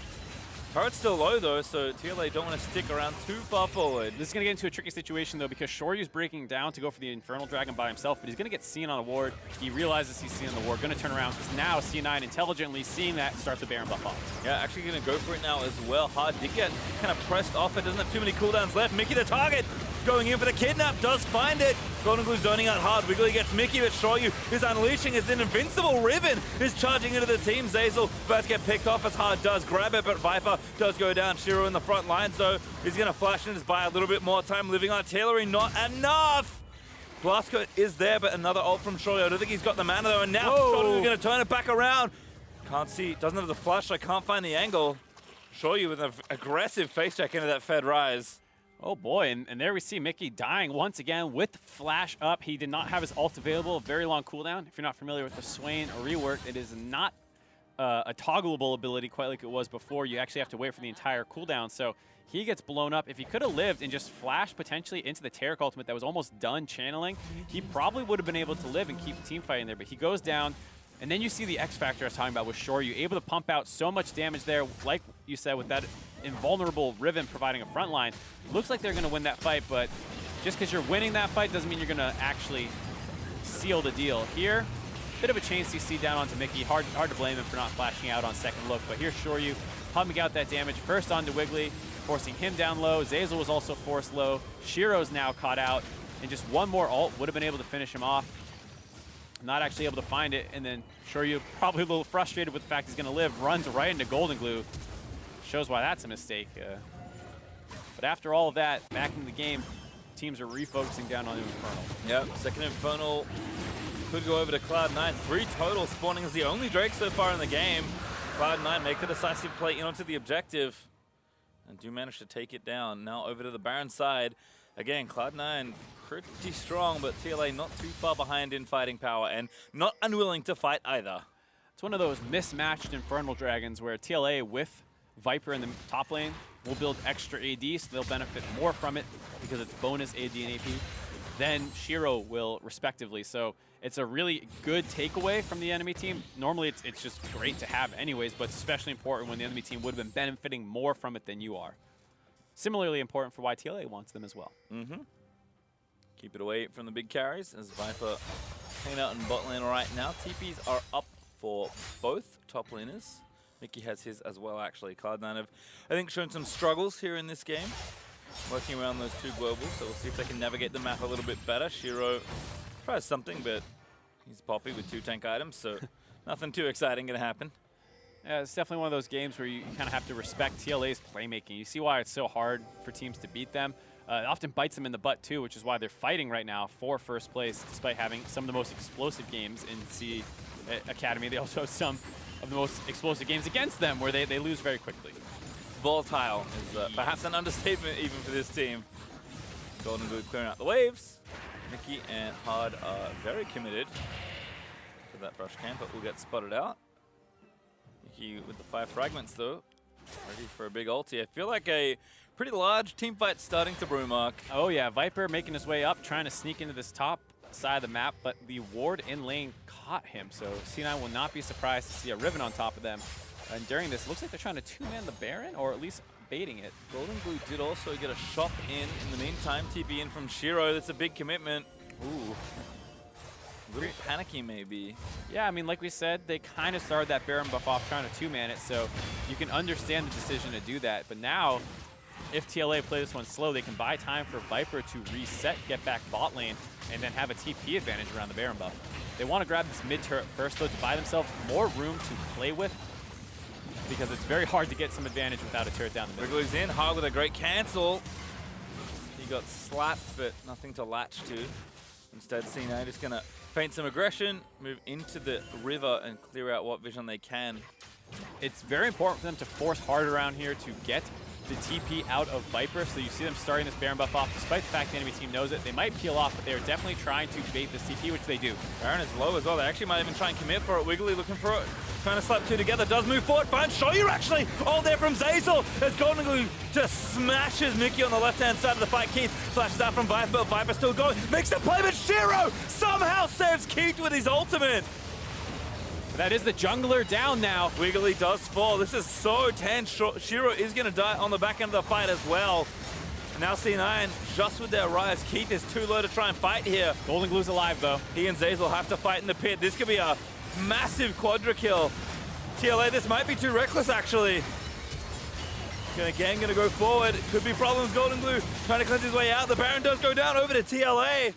Turret's still low though, so TLA don't want to stick around too far forward. This is going to get into a tricky situation though, because Shoryu's breaking down to go for the Infernal Dragon by himself, but he's going to get seen on a ward. He realizes he's seen on the ward, going to turn around, because now C9 intelligently seeing that starts the Baron buff off. Yeah, actually going to go for it now as well. Hard did get kind of pressed off, it doesn't have too many cooldowns left. Mickey the target, going in for the kidnap, does find it. Golden Glue zoning out Hard, Wiggly gets Mickey, but Shoryu is unleashing his invincible Riven, is charging into the team. Zeyzal about to get picked off as Hard does grab it, but Viper does go down. Shiro in the front line, so he's going to flash in his buy a little bit more time. Living artillery, not enough. Blastcoat is there, but another ult from Shoryu. I don't think he's got the mana though, and now Shoryu is going to turn it back around. Can't see, doesn't have the flash, so I can't find the angle. Shoryu with an aggressive face check into that Fed Rise. Oh boy, and there we see Mickey dying once again with flash up. He did not have his ult available, a very long cooldown. If you're not familiar with the Swain rework, it is not a toggleable ability quite like it was before. You actually have to wait for the entire cooldown, so he gets blown up. If he could have lived and just flashed potentially into the Taric ultimate that was almost done channeling, he probably would have been able to live and keep the team fighting there, but he goes down. And then you see the X factor I was talking about with Shoryu, able to pump out so much damage there, like you said, with that invulnerable Riven providing a front line. Looks like they're going to win that fight, but just because you're winning that fight doesn't mean you're going to actually seal the deal. Here, bit of a chain CC down onto Mickey. Hard to blame him for not flashing out on second look, but here's Shoryu pumping out that damage. First onto Wiggly, forcing him down low. Zeyzal was also forced low. Shiro's now caught out, and just one more ult would have been able to finish him off. Not actually able to find it, and then Shoryu, probably a little frustrated with the fact he's going to live, runs right into Golden Glue. Shows why that's a mistake. But after all of that, back in the game, teams are refocusing down on the Infernal. Yep, second Infernal could go over to Cloud9. 3 total, spawning is the only Drake so far in the game. Cloud9 make the decisive play in onto the objective and do manage to take it down. Now over to the Baron side. Again, Cloud9 pretty strong, but TLA not too far behind in fighting power and not unwilling to fight either. It's one of those mismatched Infernal Dragons where TLA with Viper in the top lane will build extra AD, so they'll benefit more from it because it's bonus AD and AP. Then Shiro will, respectively. So it's a really good takeaway from the enemy team. Normally it's just great to have anyways, but it's especially important when the enemy team would have been benefiting more from it than you are. Similarly important for why TLA wants them as well. Keep it away from the big carries as Viper hanging out in bot lane right now. TPs are up for both top laners. Mickey has his as well, actually. Cloud9 have, I think, shown some struggles here in this game, working around those 2 globals, so we'll see if they can navigate the map a little bit better. Shiro tries something, but he's poppy with 2 tank items, so nothing too exciting going to happen. Yeah, it's definitely one of those games where you kind of have to respect TLA's playmaking. You see why it's so hard for teams to beat them. It often bites them in the butt, too, which is why they're fighting right now for first place, despite having some of the most explosive games in C Academy. They also have some of the most explosive games against them where they lose very quickly. Volatile is perhaps an understatement even for this team. Golden Glue clearing out the waves. Mickey and Hard are very committed to that brush camp, but will get spotted out. Mickey with the 5 fragments though, ready for a big ulti. I feel like a pretty large team fight starting to brew, Mark. Oh yeah, Viper making his way up, trying to sneak into this top side of the map, but the ward in lane caught him, so C9 will not be surprised to see a Riven on top of them. And during this, looks like they're trying to 2-man the Baron, or at least baiting it. Golden Glue did also get a shot in the meantime. TP in from Shiro, that's a big commitment. Ooh. A little panicky maybe. Yeah, I mean, like we said, they kind of started that Baron buff off trying to 2-man it, so you can understand the decision to do that. But now, if TLA play this one slow, they can buy time for Viper to reset, get back bot lane, and then have a TP advantage around the Baron buff. They want to grab this mid turret first, though, to buy themselves more room to play with, because it's very hard to get some advantage without a turret down the middle. Wriggly's in, Hard with a great cancel. He got slapped, but nothing to latch to. Instead, C9 just going to feint some aggression, move into the river, and clear out what vision they can. It's very important for them to force Hard around here to get the TP out of Viper, so you see them starting this Baron buff off. Despite the fact the enemy team knows it, they might peel off, but they're definitely trying to bait this TP, which they do. Baron is low as well. They actually might even try and commit for it. Wiggly looking for it. Trying to slap two together. Does move forward. Finds Shoyu actually. All there from Zeyzal as Golden Glue just smashes Mickey on the left-hand side of the fight. Keith flashes out from Viper, but Viper still going. Makes the play, but Shiro somehow saves Keith with his ultimate. That is the jungler down now. Wiggly does fall. This is so tense. Shiro is going to die on the back end of the fight as well. And now C9 just with their rise. Keith is too low to try and fight here. Golden Glue's alive though. He and Zeyzal have to fight in the pit. This could be a massive quadra kill. TLA, this might be too reckless actually. Again, gonna go forward. Could be problems. Golden Glue trying to cleanse his way out. The Baron does go down over to TLA.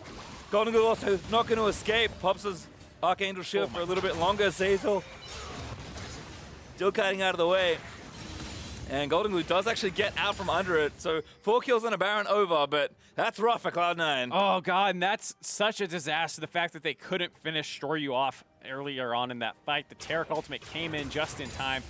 Golden Glue also not going to escape. Pops his Archangel Shield for a little bit longer. Zeyzal still cutting out of the way. And Golden Glue does actually get out from under it. So 4 kills on a Baron over, but that's rough for Cloud9. Oh god, and that's such a disaster. The fact that they couldn't finish Shoryu off earlier on in that fight. The Taric ultimate came in just in time.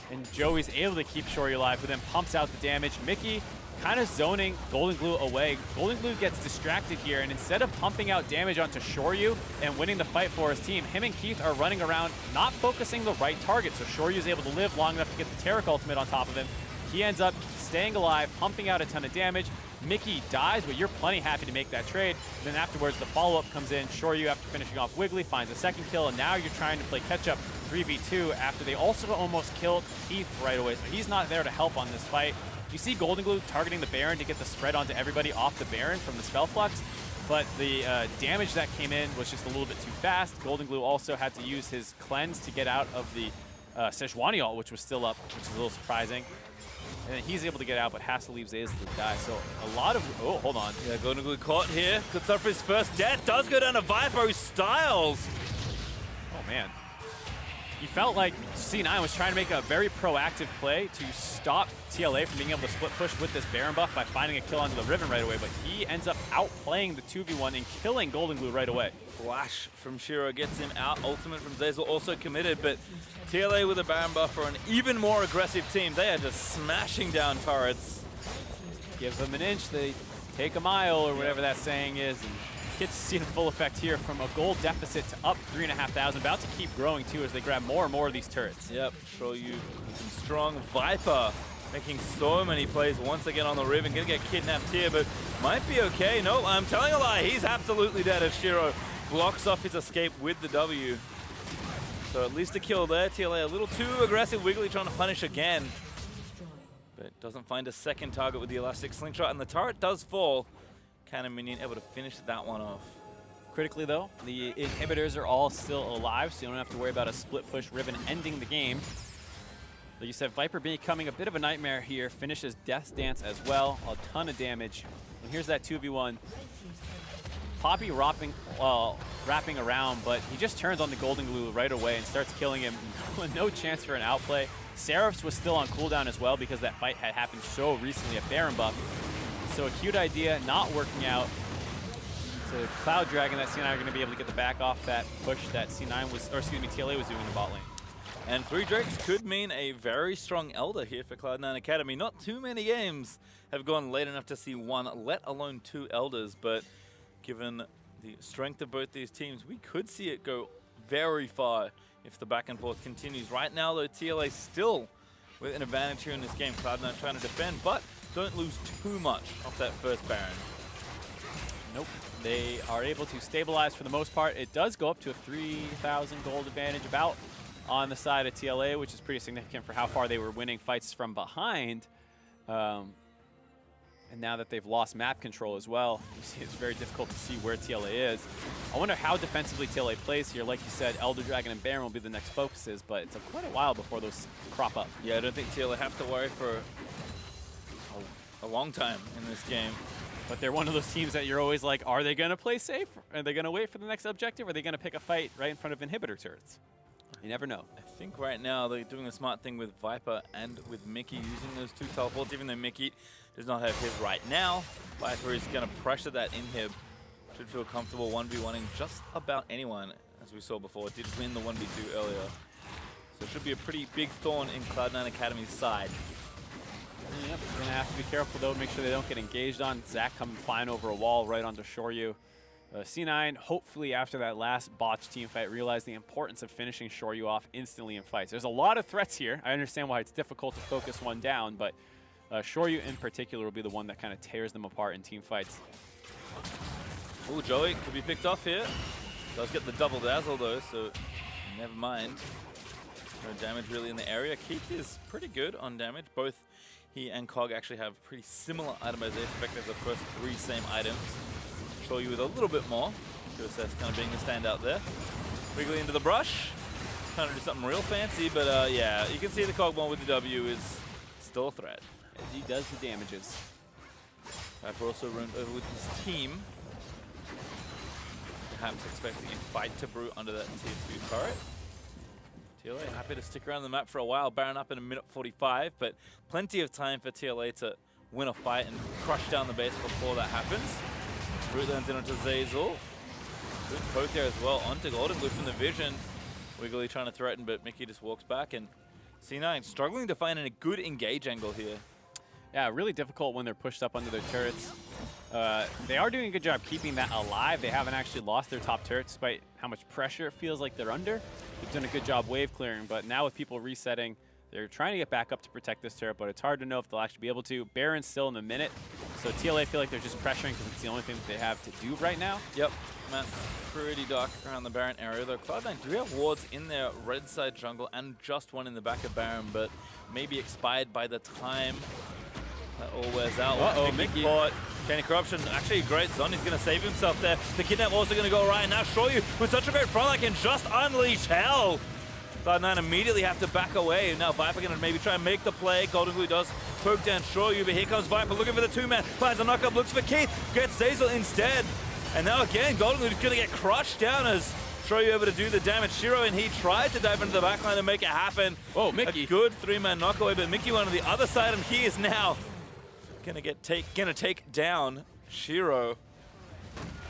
And Joey's able to keep Shoryu alive, but then pumps out the damage. Mickey kind of zoning Golden Glue away. Golden Glue gets distracted here, and instead of pumping out damage onto Shoryu and winning the fight for his team, him and Keith are running around, not focusing the right target. So Shoryu's able to live long enough to get the Taric ultimate on top of him. He ends up staying alive, pumping out a ton of damage. Mickey dies, but you're plenty happy to make that trade. And then afterwards, the follow-up comes in. Shoryu, after finishing off Wiggly, finds a second kill, and now you're trying to play catch-up 3v2 after they also almost killed Keith right away. So he's not there to help on this fight. You see Golden Glue targeting the Baron to get the spread onto everybody off the Baron from the Spell Flux, but the damage that came in was just a little bit too fast. Golden Glue also had to use his cleanse to get out of the Sejuani ult, which was still up, which is a little surprising. And then he's able to get out, but has to leave Zeyzal to die. So a lot of, oh, hold on. Yeah, Golden Glue caught here. Could suffer his first death. Does go down to Viper, who styles. Oh, man. You felt like C9 was trying to make a very proactive play to stop TLA from being able to split push with this Baron buff by finding a kill onto the Riven right away, but he ends up outplaying the 2v1 and killing Golden Glue right away. Flash from Shiro gets him out. Ultimate from Zeyzal also committed, but TLA with a Baron buff for an even more aggressive team. They are just smashing down turrets. Give them an inch, they take a mile, or whatever that saying is. And get to see the full effect here from a gold deficit to up 3,500. About to keep growing too as they grab more and more of these turrets. Yep, show you strong. Viper making so many plays once again on the Riven. Gonna get kidnapped here, but might be okay. No, I'm telling a lie. He's absolutely dead as Shiro blocks off his escape with the W. So at least a kill there. TLA a little too aggressive. Wiggly trying to punish again, but doesn't find a second target with the Elastic Slingshot, and the turret does fall. Cannon Minion able to finish that one off. Critically though, the inhibitors are all still alive, so you don't have to worry about a split push Riven ending the game. Like you said, Viper becoming a bit of a nightmare here, finishes Death's Dance as well, a ton of damage. And here's that 2v1. Poppy wrapping around, but he just turns on the Golden Glue right away and starts killing him. No chance for an outplay. Seraph's was still on cooldown as well because that fight had happened so recently at Baron buff. So a cute idea, not working out. So Cloud Dragon, that C9 are going to be able to get the back off that push that C9 was, or excuse me, TLA was doing in the bot lane. And 3 Drakes could mean a very strong Elder here for Cloud9 Academy. Not too many games have gone late enough to see 1, let alone 2 Elders, but given the strength of both these teams, we could see it go very far if the back and forth continues. Right now, though, TLA still with an advantage here in this game. Cloud9 trying to defend, but don't lose too much off that first Baron. Nope. They are able to stabilize for the most part. It does go up to a 3,000 gold advantage about on the side of TLA, which is pretty significant for how far they were winning fights from behind. And now that they've lost map control as well, you see it's very difficult to see where TLA is. I wonder how defensively TLA plays here. Like you said, Elder Dragon and Baron will be the next focuses, but it's quite a while before those crop up. Yeah, I don't think TLA have to worry for a long time in this game. But they're one of those teams that you're always like, are they going to play safe? Are they going to wait for the next objective? Or are they going to pick a fight right in front of inhibitor turrets? You never know. I think right now they're doing a smart thing with Viper and with Mickey using those 2 teleports, even though Mickey does not have his right now. Viper is going to pressure that inhib. Should feel comfortable 1v1ing just about anyone, as we saw before. Did win the 1v2 earlier. So it should be a pretty big thorn in Cloud9 Academy's side. Yep, going to have to be careful, though. Make sure they don't get engaged on. Zach coming flying over a wall right onto Shoryu. C9, hopefully after that last botched team fight, realized the importance of finishing Shoryu off instantly in fights. There's a lot of threats here. I understand why it's difficult to focus one down, but Shoryu in particular will be the one that kind of tears them apart in team fights. Ooh, Joey could be picked off here. Does get the double dazzle though, so never mind. No damage really in the area. Keith is pretty good on damage. Both he and Cog actually have pretty similar itemization. In fact, they're the first 3 same items. Show you with a little bit more. QSS kind of being the standout there. Wiggly into the brush. Trying to do something real fancy, but yeah, you can see the Cog one with the W is still a threat. As he does the damages. Viper also roamed over with his team. Perhaps expecting a fight to brew under that tier 2 turret. TLA happy to stick around the map for a while. Baron up in a minute 45, but plenty of time for TLA to win a fight and crush down the base before that happens. Root lands in onto Zeyzal. Good poke there as well onto Golden Glue from the vision. Wiggly trying to threaten, but Mickey just walks back, and C9 struggling to find a good engage angle here. Yeah, really difficult when they're pushed up under their turrets. They are doing a good job keeping that alive. They haven't actually lost their top turret despite how much pressure it feels like they're under. They've done a good job wave clearing, but now with people resetting, they're trying to get back up to protect this turret, but it's hard to know if they'll actually be able to. Baron's still in the minute, so TLA feel like they're just pressuring because it's the only thing that they have to do right now. Yep, Matt, pretty dark around the Baron area, though Cloud9 do have wards in their red side jungle and just one in the back of Baron, but maybe expired by the time that all wears out. Uh-oh, Mickey. Caught. Kenny Corruption, actually a great zone. He's going to save himself there. The Kidnap also going to go right now. Shoryu with such a great front line can just unleash hell. Cloud9 immediately have to back away. Now Viper going to maybe try and make the play. Golden Glue does poke down Shoryu, but here comes Viper looking for the 2-man. Finds a knockup, looks for Keith, gets Zeyzal instead. And now again, Golden Glue is going to get crushed down as Shoryu able to do the damage. Shiro and he tried to dive into the backline and make it happen. Oh, Mickey. A good 3-man knockaway, but Mickey went on the other side, and he is now gonna take down Shiro.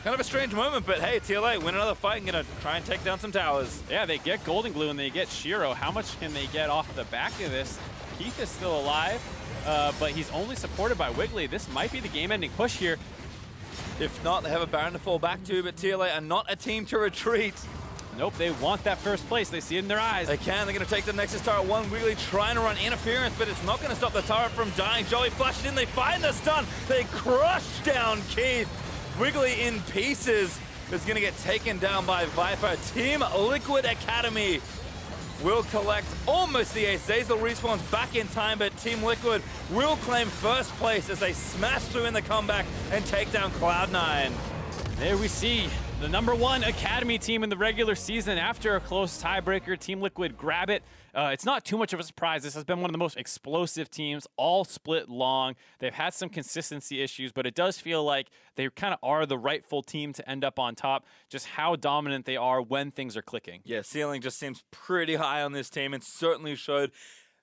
Kind of a strange moment, but hey, TLA win another fight and gonna try and take down some towers. Yeah, they get Golden Glue and they get Shiro. How much can they get off the back of this? Keith is still alive, but he's only supported by Wiggly. This might be the game-ending push here. If not, they have a Baron to fall back to, but TLA are not a team to retreat. Nope, they want that first place. They see it in their eyes. They can. They're going to take the Nexus turret. One Wiggly trying to run interference, but it's not going to stop the turret from dying. Joey flashes in. They find the stun. They crush down Keith. Wiggly in pieces is going to get taken down by Viper. Team Liquid Academy will collect almost the ace. Zeyzal respawns back in time, but Team Liquid will claim first place as they smash through in the comeback and take down Cloud9. There we see the #1 Academy team in the regular season. After a close tiebreaker, Team Liquid grab it. It's not too much of a surprise. This has been one of the most explosive teams, all split long. They've had some consistency issues, but it does feel like they kind of are the rightful team to end up on top, just how dominant they are when things are clicking. Yeah, ceiling just seems pretty high on this team, and certainly showed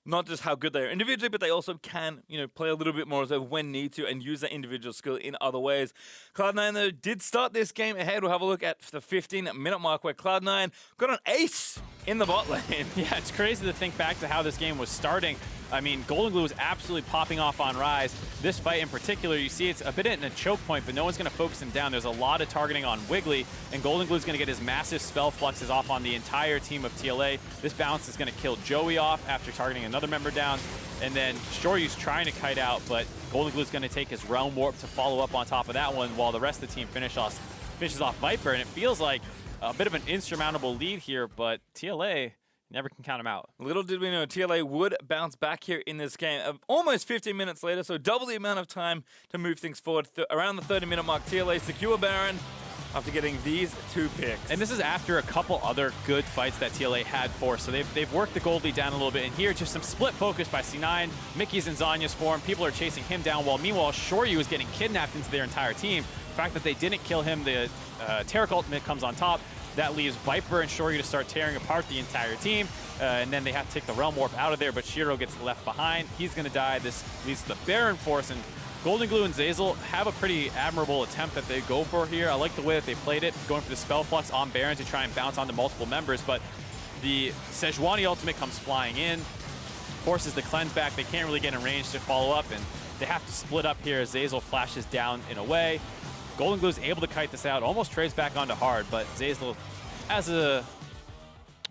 not just how good they are individually, but they also can, play a little bit more as though when need to and use that individual skill in other ways. Cloud9, though, did start this game ahead. We'll have a look at the 15-minute mark where Cloud9 got an ace in the bot lane. Yeah, it's crazy to think back to how this game was starting. I mean, Golden Glue was absolutely popping off on Rise. This fight in particular, you see it's a bit in a choke point, but no one's going to focus him down. There's a lot of targeting on Wiggly, and Golden Glue's going to get his massive spell fluxes off on the entire team of TLA. This bounce is going to kill Joey off after targeting another member down, and then Shoryu's trying to kite out, but Golden Glue's going to take his Realm Warp to follow up on top of that one, while the rest of the team finishes off Viper, and it feels like a bit of an insurmountable lead here, but TLA never can count them out. Little did we know TLA would bounce back here in this game. Almost 15 minutes later, so double the amount of time to move things forward. Around the 30-minute mark, TLA secure Baron after getting these 2 picks. And this is after a couple other good fights that TLA had forced. So they've worked the Goldie down a little bit. And here, just some split focus by C9. Mickey's in Zanya's form. People are chasing him down, while meanwhile, Shoryu is getting kidnapped into their entire team. The fact that they didn't kill him, the Terror Ultimate comes on top. That leaves Viper and Shoryu to start tearing apart the entire team. And then they have to take the Realm Warp out of there, but Shiro gets left behind. He's going to die. This leads to the Baron Force, and Golden Glue and Zeyzal have a pretty admirable attempt that they go for here. I like the way that they played it, going for the Spell Flux on Baron to try and bounce onto multiple members, but the Sejuani ultimate comes flying in. forces the cleanse back. They can't really get in range to follow up, and they have to split up here as Zeyzal flashes down and away. Golden Glue is able to kite this out, almost trades back onto hard, but Zeyzal, as a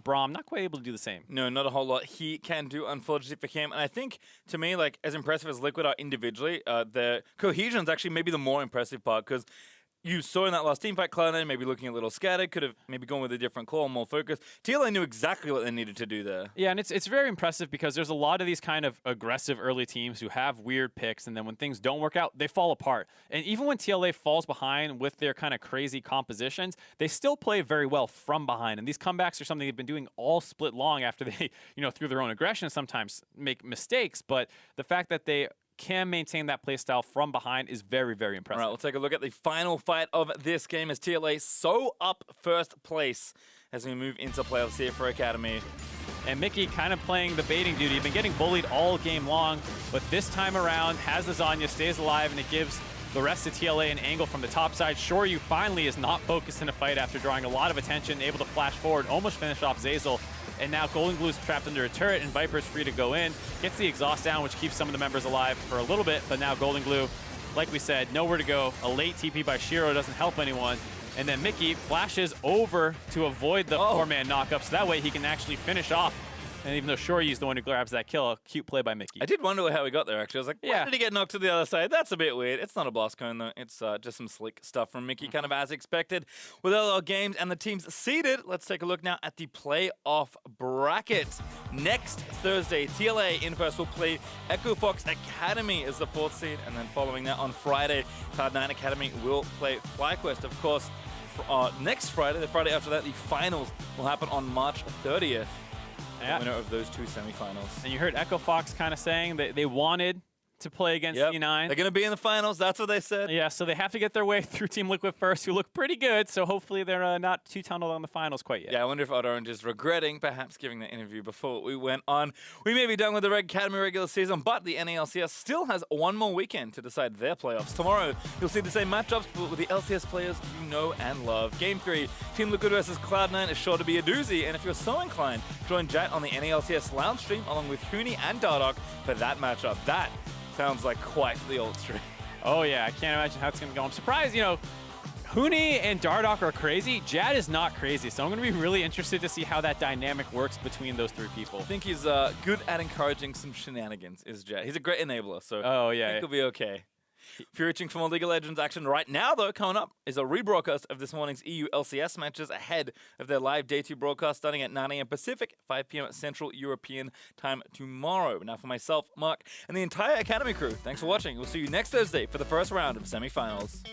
Braum, not quite able to do the same. No, not a whole lot he can do, unfortunately for him. And I think, to me, like, as impressive as Liquid are individually, their cohesion is actually maybe the more impressive part, because you saw in that last team fight, Cloud9 maybe looking a little scattered, could have maybe gone with a different call, more focused. TLA knew exactly what they needed to do there. Yeah, and it's very impressive because there's a lot of these kind of aggressive early teams who have weird picks, and then when things don't work out, they fall apart. And even when TLA falls behind with their kind of crazy compositions, they still play very well from behind. And these comebacks are something they've been doing all split long after they, through their own aggression, sometimes make mistakes. But the fact that they can maintain that playstyle from behind is very, very impressive. All right, we'll take a look at the final fight of this game as TLA so up first place as we move into playoffs here for Academy. And Mickey kind of playing the baiting duty. Been getting bullied all game long, but this time around has the Zanya, stays alive, and it gives the rest of TLA an angle from the top side. Shoryu finally is not focused in a fight after drawing a lot of attention, able to flash forward, almost finish off Zeyzal. And now Golden Glue is trapped under a turret, and Viper's free to go in. Gets the exhaust down, which keeps some of the members alive for a little bit, but now Golden Glue, like we said, nowhere to go. A late TP by Shiro doesn't help anyone. And then Mickey flashes over to avoid the four-man knockup, so that way he can actually finish off. And even though Shoryu's the one who grabs that kill, a cute play by Mickey. I did wonder how he got there, actually. I was like, why did he get knocked to the other side? That's a bit weird. It's not a blast cone, though. It's just some slick stuff from Mickey, kind of as expected. With all our games and the teams seeded, let's take a look now at the playoff bracket. Next Thursday, TLA in first will play Echo Fox Academy as the 4th seed. And then following that on Friday, Cloud9 Academy will play FlyQuest. Of course, next Friday, the Friday after that, the finals will happen on March 30th. The winner of those two semifinals. And you heard Echo Fox kind of saying that they wanted to play against C9. They're going to be in the finals. That's what they said. Yeah, so they have to get their way through Team Liquid first, who look pretty good. So hopefully they're not too tunneled on the finals quite yet. Yeah, I wonder if Orange is regretting perhaps giving that interview before we went on. We may be done with the Academy regular season, but the NA LCS still has one more weekend to decide their playoffs. Tomorrow, you'll see the same matchups, but with the LCS players you know and love. Game 3, Team Liquid versus Cloud9 is sure to be a doozy, and if you're so inclined, join Jat on the NA LCS Lounge stream along with Huni and Dardoch for that matchup. That sounds like quite the old stream. Oh yeah, I can't imagine how it's going to go. I'm surprised, Huni and Dardoch are crazy. Jad is not crazy, so I'm going to be really interested to see how that dynamic works between those three people. I think he's good at encouraging some shenanigans, is Jad. He's a great enabler, so I think he'll be okay. If you're reaching for more League of Legends action right now, though, coming up is a rebroadcast of this morning's EU LCS matches ahead of their live Day 2 broadcast starting at 9 a.m. Pacific, 5 p.m. Central European time tomorrow. Now for myself, Mark, and the entire Academy crew, thanks for watching. We'll see you next Thursday for the first round of semifinals.